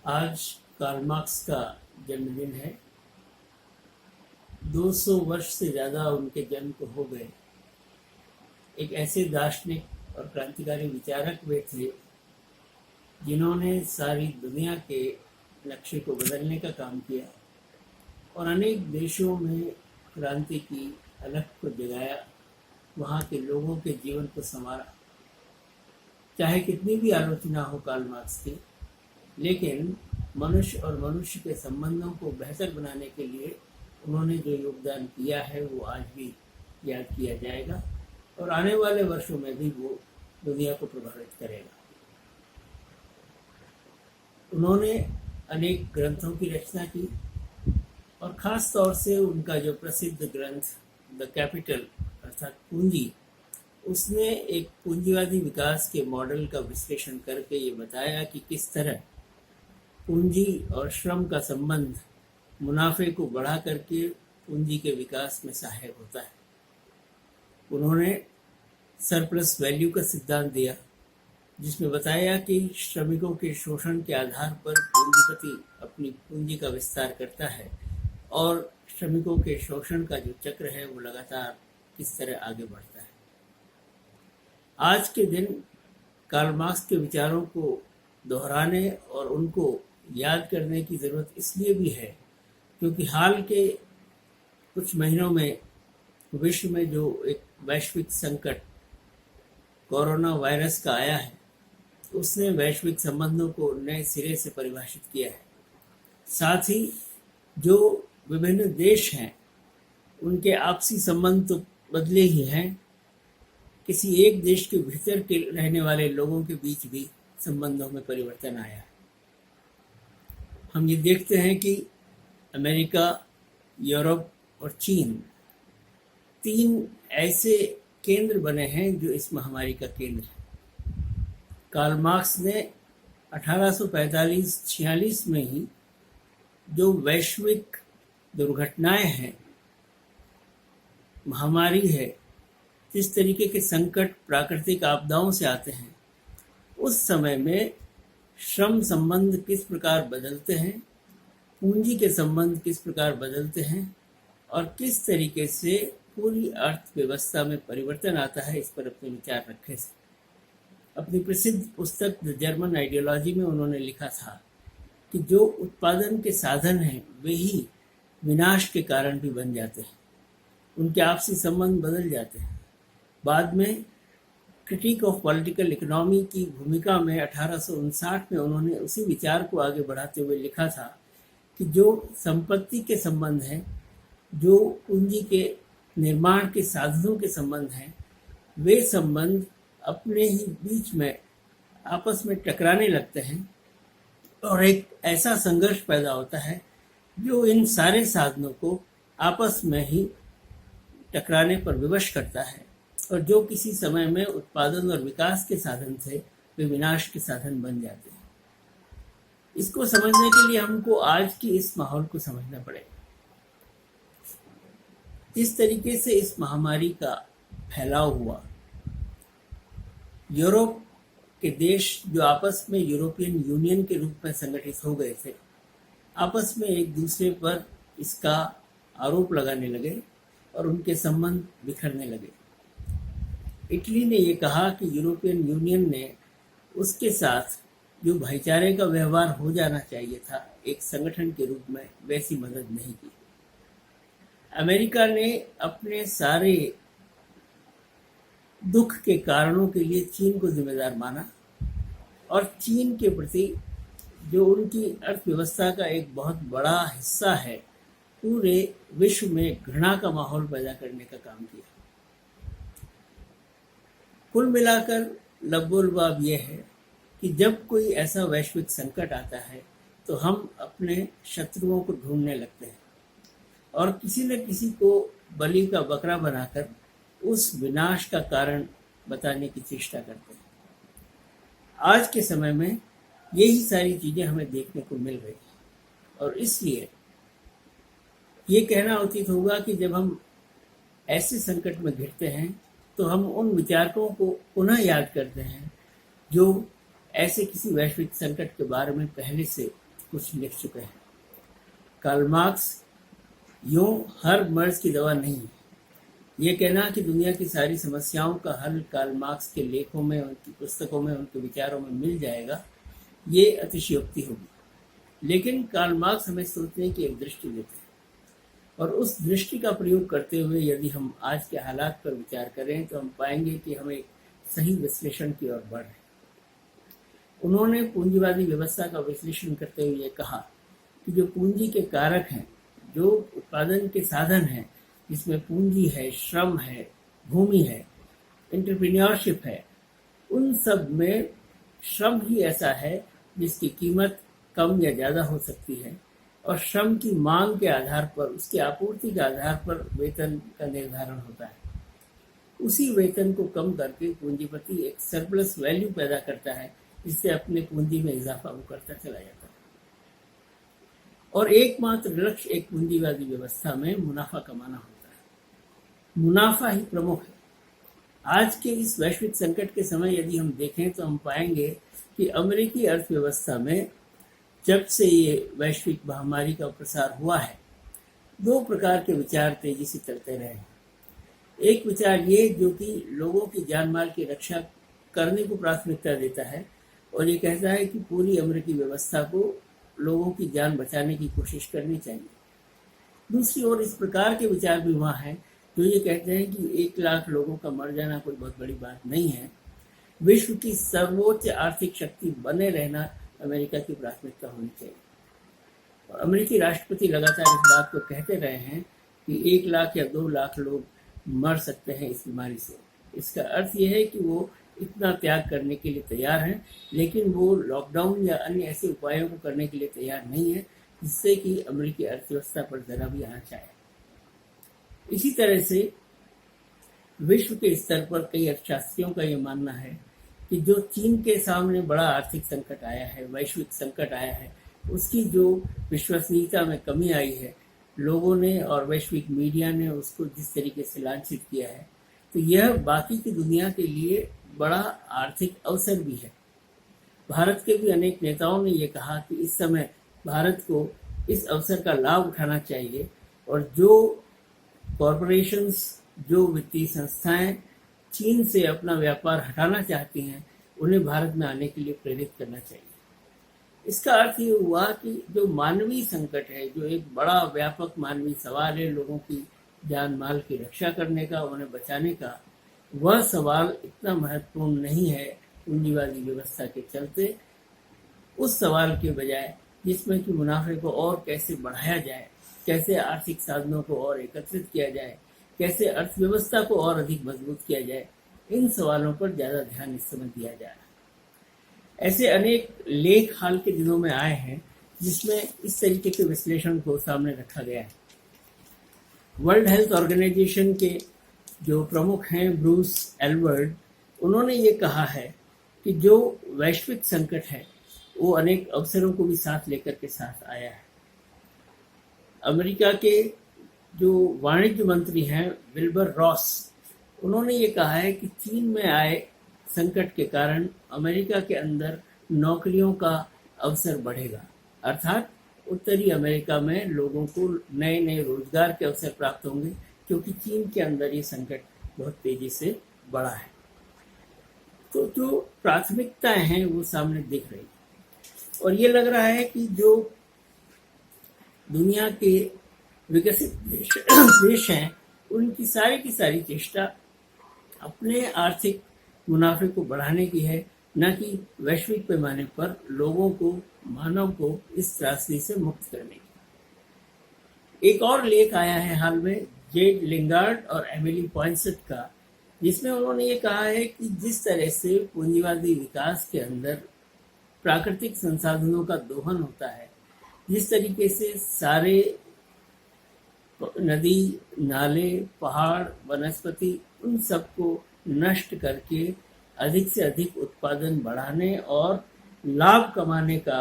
आज Karl Marx का जन्मदिन है। 200 वर्ष से ज़्यादा उनके जन्म को हो गए। एक ऐसे दार्शनिक और क्रांतिकारी विचारक वे थे जिन्होंने सारी दुनिया के नक्शे को बदलने का काम किया और अनेक देशों में क्रांति की अलख को जगाया, वहाँ के लोगों के जीवन को संवारा। चाहे कितनी भी आलोचना हो कार्ल मार्क्स की, लेकिन मनुष्य और मनुष्य के संबंधों को बेहतर बनाने के लिए उन्होंने जो योगदान किया है वो आज भी याद किया जाएगा और आने वाले वर्षों में भी वो दुनिया को प्रभावित करेगा। उन्होंने अनेक ग्रंथों की रचना की और ख़ास तौर से उनका जो प्रसिद्ध ग्रंथ द कैपिटल अर्थात पूंजी, उसने एक पूंजीवादी विकास के मॉडल का विश्लेषण करके ये बताया कि किस तरह पूंजी और श्रम का संबंध मुनाफे को बढ़ा करके पूंजी के विकास में सहायक होता है। उन्होंने सरप्लस वैल्यू का सिद्धांत दिया, जिसमें बताया कि श्रमिकों के शोषण के आधार पर पूंजीपति अपनी पूंजी का विस्तार करता है और श्रमिकों के शोषण का जो चक्र है वो लगातार किस तरह आगे बढ़ता है। आज के दिन कार्ल मार्क्स के विचारों को दोहराने और उनको याद करने की ज़रूरत इसलिए भी है क्योंकि हाल के कुछ महीनों में विश्व में जो एक वैश्विक संकट कोरोना वायरस का आया है, उसने वैश्विक संबंधों को नए सिरे से परिभाषित किया है। साथ ही जो विभिन्न देश हैं उनके आपसी संबंध तो बदले ही हैं, किसी एक देश के भीतर के रहने वाले लोगों के बीच भी संबंधों में परिवर्तन आया है। हम ये देखते हैं कि अमेरिका, यूरोप और चीन 3 ऐसे केंद्र बने हैं जो इस महामारी का केंद्र है। कार्ल मार्क्स ने 1845-46 में ही जो वैश्विक दुर्घटनाएं हैं, महामारी है, जिस तरीके के संकट प्राकृतिक आपदाओं से आते हैं, उस समय में श्रम संबंध किस प्रकार बदलते हैं, पूंजी के संबंध किस प्रकार बदलते हैं और किस तरीके से पूरी अर्थव्यवस्था में परिवर्तन आता है, इस पर अपने विचार रखे थे। अपनी प्रसिद्ध पुस्तक द जर्मन आइडियोलॉजी में उन्होंने लिखा था कि जो उत्पादन के साधन हैं वे ही विनाश के कारण भी बन जाते हैं, उनके आपसी संबंध बदल जाते हैं। बाद में क्रिटिक ऑफ पॉलिटिकल इकोनॉमी की भूमिका में 1859 में उन्होंने उसी विचार को आगे बढ़ाते हुए लिखा था कि जो संपत्ति के संबंध हैं, जो पूंजी के निर्माण के साधनों के संबंध हैं, वे संबंध अपने ही बीच में आपस में टकराने लगते हैं और एक ऐसा संघर्ष पैदा होता है जो इन सारे साधनों को आपस में ही टकराने पर विवश करता है और जो किसी समय में उत्पादन और विकास के साधन थे वे विनाश के साधन बन जाते हैं। इसको समझने के लिए हमको आज की इस माहौल को समझना पड़ेगा। इस तरीके से इस महामारी का फैलाव हुआ, यूरोप के देश जो आपस में यूरोपियन यूनियन के रूप में संगठित हो गए थे, आपस में एक दूसरे पर इसका आरोप लगाने लगे और उनके संबंध बिखरने लगे। इटली ने ये कहा कि यूरोपियन यूनियन ने उसके साथ जो भाईचारे का व्यवहार हो जाना चाहिए था एक संगठन के रूप में, वैसी मदद नहीं की। अमेरिका ने अपने सारे दुख के कारणों के लिए चीन को जिम्मेदार माना और चीन के प्रति जो उनकी अर्थव्यवस्था का एक बहुत बड़ा हिस्सा है, पूरे विश्व में घृणा का माहौल पैदा करने का काम किया। कुल मिलाकर लबोलबाब यह है कि जब कोई ऐसा वैश्विक संकट आता है तो हम अपने शत्रुओं को ढूंढने लगते हैं और किसी न किसी को बलि का बकरा बनाकर उस विनाश का कारण बताने की चेष्टा करते हैं। आज के समय में यही सारी चीज़ें हमें देखने को मिल रही हैं और इसलिए ये कहना उचित होगा कि जब हम ऐसे संकट में घिरते हैं तो हम उन विचारकों को पुनः याद करते हैं जो ऐसे किसी वैश्विक संकट के बारे में पहले से कुछ लिख चुके हैं। कार्ल मार्क्स यूं हर मर्ज की दवा नहीं है। ये कहना कि दुनिया की सारी समस्याओं का हल कार्ल मार्क्स के लेखों में, उनकी पुस्तकों में, उनके विचारों में मिल जाएगा, ये अतिशयोक्ति होगी। लेकिन कार्ल मार्क्स हमें सोचने की एक दृष्टि देते हैं, और उस दृष्टि का प्रयोग करते हुए यदि हम आज के हालात पर विचार करें तो हम पाएंगे कि हम एक सही विश्लेषण की ओर बढ़ रहे हैं। उन्होंने पूंजीवादी व्यवस्था का विश्लेषण करते हुए कहा कि जो पूंजी के कारक हैं, जो उत्पादन के साधन हैं, जिसमें पूंजी है, श्रम है, भूमि है, एंटरप्रेन्योरशिप है, उन सब में श्रम ही ऐसा है जिसकी कीमत कम या ज़्यादा हो सकती है, और श्रम की मांग के आधार पर, उसकी आपूर्ति के आधार पर वेतन का निर्धारण होता है। उसी वेतन को कम करके पूंजीपति एक सरप्लस वैल्यू पैदा करता है, जिससे अपने पूंजी में इजाफा वो करता चला जाता है। और एकमात्र लक्ष्य एक पूंजीवादी व्यवस्था में मुनाफा कमाना होता है। मुनाफा ही प्रमुख है। आज के इस वैश्विक संकट के समय यदि हम देखें तो हम पाएंगे कि अमेरिकी अर्थव्यवस्था में जब से ये वैश्विक महामारी का प्रसार हुआ है, दो प्रकार के विचार तेजी से चलते रहे हैं। एक विचार ये जो कि लोगों की जान माल की रक्षा करने को प्राथमिकता देता है, और ये कहता है कि पूरी अमेरिकी व्यवस्था को लोगों की जान बचाने की कोशिश करनी चाहिए। दूसरी ओर इस प्रकार के विचार भी वहाँ हैं जो ये कहते हैं कि 1 लाख लोगों का मर जाना कोई बहुत बड़ी बात नहीं है, विश्व की सर्वोच्च आर्थिक शक्ति बने रहना अमेरिका की प्राथमिकता होनी चाहिए। और अमेरिकी राष्ट्रपति लगातार इस बात को कहते रहे हैं कि 1 लाख या 2 लाख लोग मर सकते हैं इस बीमारी से। इसका अर्थ यह है कि वो इतना त्याग करने के लिए तैयार हैं, लेकिन वो लॉकडाउन या अन्य ऐसे उपायों को करने के लिए तैयार नहीं है जिससे कि अमेरिकी अर्थव्यवस्था पर जरा भी आंच आए। इसी तरह से विश्व के स्तर पर कई अर्थशास्त्रियों का ये मानना है कि जो चीन के सामने बड़ा आर्थिक संकट आया है, वैश्विक संकट आया है, उसकी जो विश्वसनीयता में कमी आई है, लोगों ने और वैश्विक मीडिया ने उसको जिस तरीके से लांछित किया है, तो यह बाकी की दुनिया के लिए बड़ा आर्थिक अवसर भी है। भारत के भी अनेक नेताओं ने ये कहा कि इस समय भारत को इस अवसर का लाभ उठाना चाहिए, और जो कॉरपोरेशंस, जो वित्तीय संस्थाएं चीन से अपना व्यापार हटाना चाहती हैं, उन्हें भारत में आने के लिए प्रेरित करना चाहिए। इसका अर्थ ये हुआ कि जो मानवीय संकट है, जो एक बड़ा व्यापक मानवीय सवाल है, लोगों की जान माल की रक्षा करने का, उन्हें बचाने का, वह सवाल इतना महत्वपूर्ण नहीं है पूंजीवादी व्यवस्था के चलते, उस सवाल के बजाय जिसमें कि मुनाफे को और कैसे बढ़ाया जाए, कैसे आर्थिक साधनों को और एकत्रित किया जाए, कैसे अर्थव्यवस्था को और अधिक मजबूत किया जाए, इन सवालों पर ज़्यादा ध्यान इस समय दिया जा रहा है। ऐसे अनेक लेख हाल के दिनों में आए हैं जिसमें इस तरीके के विश्लेषण को सामने रखा गया है। वर्ल्ड हेल्थ ऑर्गेनाइजेशन के जो प्रमुख हैं ब्रूस एल्वर्ड, उन्होंने ये कहा है कि जो वैश्विक संकट है वो अनेक अवसरों को भी साथ लेकर के साथ आया है। अमेरिका के जो वाणिज्य मंत्री हैं विल्बर रॉस, उन्होंने ये कहा है कि चीन में आए संकट के कारण अमेरिका के अंदर नौकरियों का अवसर बढ़ेगा, अर्थात उत्तरी अमेरिका में लोगों को नए नए रोजगार के अवसर प्राप्त होंगे, क्योंकि चीन के अंदर ये संकट बहुत तेजी से बढ़ा है। तो जो प्राथमिकताएं हैं वो सामने दिख रही है, और ये लग रहा है कि जो दुनिया के विकसित देश हैं, उनकी सारी की सारी चेष्टा अपने आर्थिक मुनाफे को बढ़ाने की है, न कि वैश्विक पैमाने पर लोगों को, मानव को इस त्रासदी से मुक्त करने की। एक और लेख आया है हाल में जेड लिंगार्ड और एमिली पॉइंसेट का, जिसमें उन्होंने ये कहा है कि जिस तरह से पूंजीवादी विकास के अंदर प्राकृतिक संसाधनों का दोहन होता है, जिस तरीके से सारे नदी, नाले, पहाड़, वनस्पति, उन सबको नष्ट करके अधिक से अधिक उत्पादन बढ़ाने और लाभ कमाने का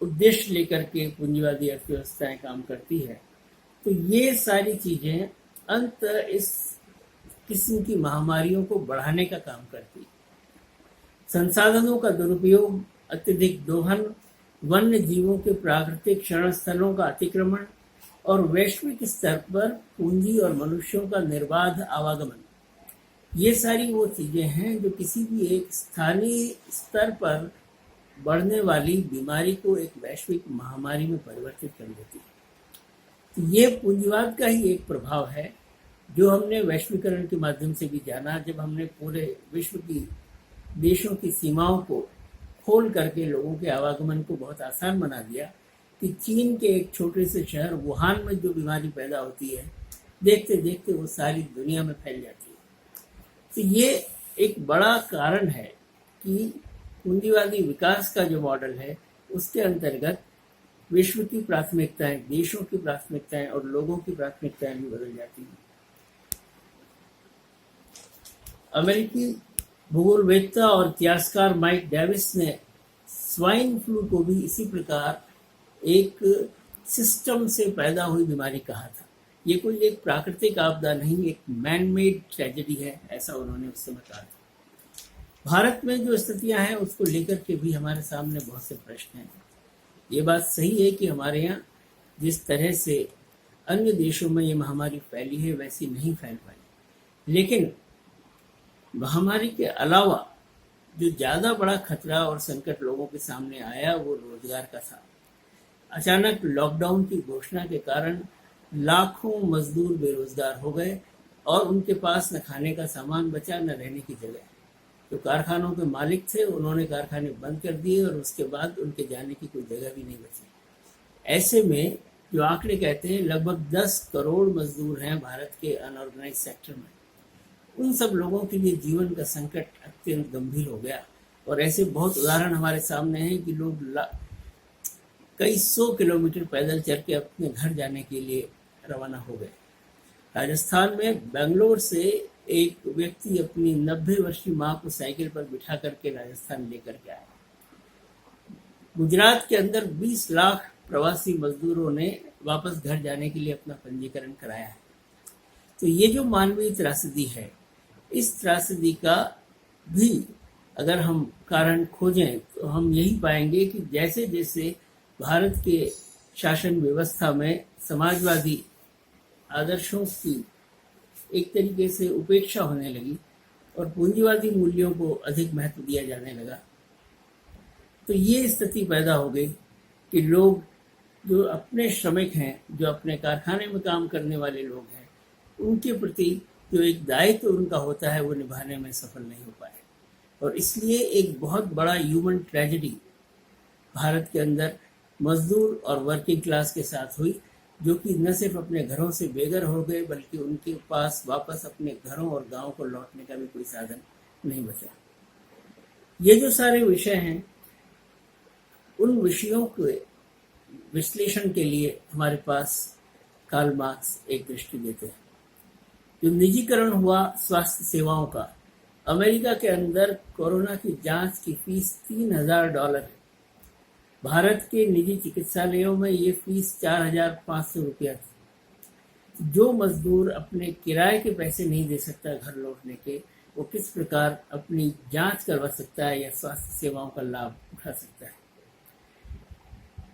उद्देश्य लेकर के पूंजीवादी अर्थव्यवस्थाएं काम करती है, तो ये सारी चीजें अंत इस किस्म की महामारियों को बढ़ाने का काम करती है। संसाधनों का दुरुपयोग, अत्यधिक दोहन वन्य जीवों के प्राकृतिक शरण स्थलों का अतिक्रमण और वैश्विक स्तर पर पूंजी और मनुष्यों का निर्बाध आवागमन, ये सारी वो चीजें हैं जो किसी भी एक स्थानीय स्तर पर बढ़ने वाली बीमारी को एक वैश्विक महामारी में परिवर्तित कर देती है। तो ये पूंजीवाद का ही एक प्रभाव है जो हमने वैश्वीकरण के माध्यम से भी जाना, जब हमने पूरे विश्व की देशों की सीमाओं को खोल करके लोगों के आवागमन को बहुत आसान बना दिया कि चीन के एक छोटे से शहर वुहान में जो बीमारी पैदा होती है, देखते देखते वो सारी दुनिया में फैल जाती है। तो ये एक बड़ा कारण है कि पूंजीवादी विकास का जो मॉडल है उसके अंतर्गत विश्व की प्राथमिकताएं, देशों की प्राथमिकताएं और लोगों की प्राथमिकताएं भी बदल जाती हैं। अमेरिकी भूगोलवेत्ता और इतिहासकार माइक डेविस ने स्वाइन फ्लू को भी इसी प्रकार एक सिस्टम से पैदा हुई बीमारी कहा था। ये कोई एक प्राकृतिक आपदा नहीं, एक मैन मेड ट्रेजेडी है, ऐसा उन्होंने उस समय कहा था। भारत में जो स्थितियां हैं उसको लेकर के भी हमारे सामने बहुत से प्रश्न हैं। ये बात सही है कि हमारे यहाँ जिस तरह से अन्य देशों में ये महामारी फैली है वैसी नहीं फैल पाई, लेकिन महामारी के अलावा जो ज़्यादा बड़ा खतरा और संकट लोगों के सामने आया वो रोजगार का था। अचानक लॉकडाउन की घोषणा के कारण लाखों मजदूर बेरोजगार हो गए और उनके पास न खाने का सामान बचा, न रहने की जगह। जो कारखानों के मालिक थे उन्होंने कारखाने बंद कर दिए और उसके बाद उनके जाने की कोई जगह भी नहीं बची। ऐसे में जो आंकड़े कहते हैं लगभग 10 करोड़ मजदूर हैं भारत के अनऑर्गेनाइज सेक्टर में। उन सब लोगों के लिए जीवन का संकट अत्यंत गंभीर हो गया और ऐसे बहुत उदाहरण हमारे सामने हैं कि लोग कई 100 किलोमीटर पैदल चल के अपने घर जाने के लिए रवाना हो गए। राजस्थान में बेंगलोर से एक व्यक्ति अपनी 90 वर्षीय मां को साइकिल पर बिठा करके राजस्थान लेकर के आया। गुजरात के अंदर 20 लाख प्रवासी मजदूरों ने वापस घर जाने के लिए अपना पंजीकरण कराया है। तो ये जो मानवीय त्रासदी है, इस त्रासदी का भी अगर हम कारण खोजें तो हम यही पाएंगे कि जैसे जैसे भारत के शासन व्यवस्था में समाजवादी आदर्शों की एक तरीके से उपेक्षा होने लगी और पूंजीवादी मूल्यों को अधिक महत्व दिया जाने लगा, तो ये स्थिति पैदा हो गई कि लोग जो अपने श्रमिक हैं, जो अपने कारखाने में काम करने वाले लोग हैं, उनके प्रति जो एक दायित्व उनका होता है वो निभाने में सफल नहीं हो पाए। और इसलिए एक बहुत बड़ा ह्यूमन ट्रेजेडी भारत के अंदर मजदूर और वर्किंग क्लास के साथ हुई, जो कि न सिर्फ अपने घरों से बेघर हो गए बल्कि उनके पास वापस अपने घरों और गांव को लौटने का भी कोई साधन नहीं बचा। ये जो सारे विषय हैं, उन विषयों के विश्लेषण के लिए हमारे पास कार्ल मार्क्स एक दृष्टि देते हैं। जो निजीकरण हुआ स्वास्थ्य सेवाओं का, अमेरिका के अंदर कोरोना की जांच की फीस $3000 है। भारत के निजी चिकित्सालयों में ये फीस 4500 रुपया थी। जो मजदूर अपने किराए के पैसे नहीं दे सकता घर लौटने के, वो किस प्रकार अपनी जांच करवा सकता है या स्वास्थ्य सेवाओं का लाभ उठा सकता है।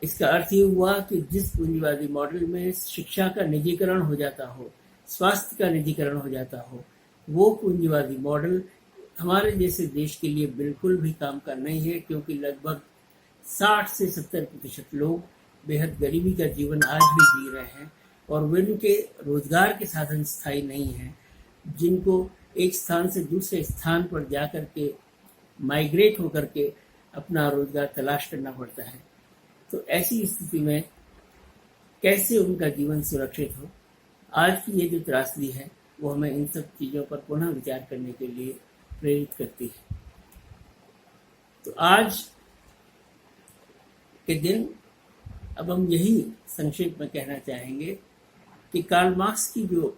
इसका अर्थ ये हुआ कि जिस पूंजीवादी मॉडल में शिक्षा का निजीकरण हो जाता हो, स्वास्थ्य का निजीकरण हो जाता हो, वो पूंजीवादी मॉडल हमारे जैसे देश के लिए बिल्कुल भी काम का नहीं है, क्योंकि लगभग 60 से 70% लोग बेहद गरीबी का जीवन आज भी जी रहे हैं और उनके रोजगार के साधन स्थायी नहीं हैं, जिनको एक स्थान से दूसरे स्थान पर जा कर के माइग्रेट होकर के अपना रोजगार तलाश करना पड़ता है। तो ऐसी स्थिति में कैसे उनका जीवन सुरक्षित हो, आज की ये जो त्रासदी है वो हमें इन सब चीज़ों पर पुनः विचार करने के लिए प्रेरित करती है। तो आज के दिन अब हम यही संक्षेप में कहना चाहेंगे कि कार्ल मार्क्स की जो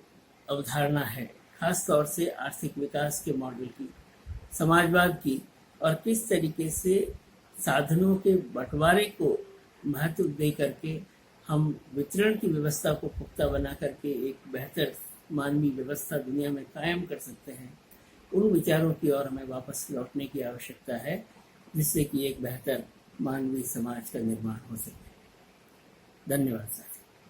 अवधारणा है, खास तौर से आर्थिक विकास के मॉडल की, समाजवाद की, और किस तरीके से साधनों के बंटवारे को महत्व दे करके हम वितरण की व्यवस्था को पुख्ता बना करके एक बेहतर मानवीय व्यवस्था दुनिया में कायम कर सकते हैं, उन विचारों की ओर हमें वापस लौटने की आवश्यकता है, जिससे कि एक बेहतर मानवीय समाज का निर्माण हो सके। धन्यवाद सर।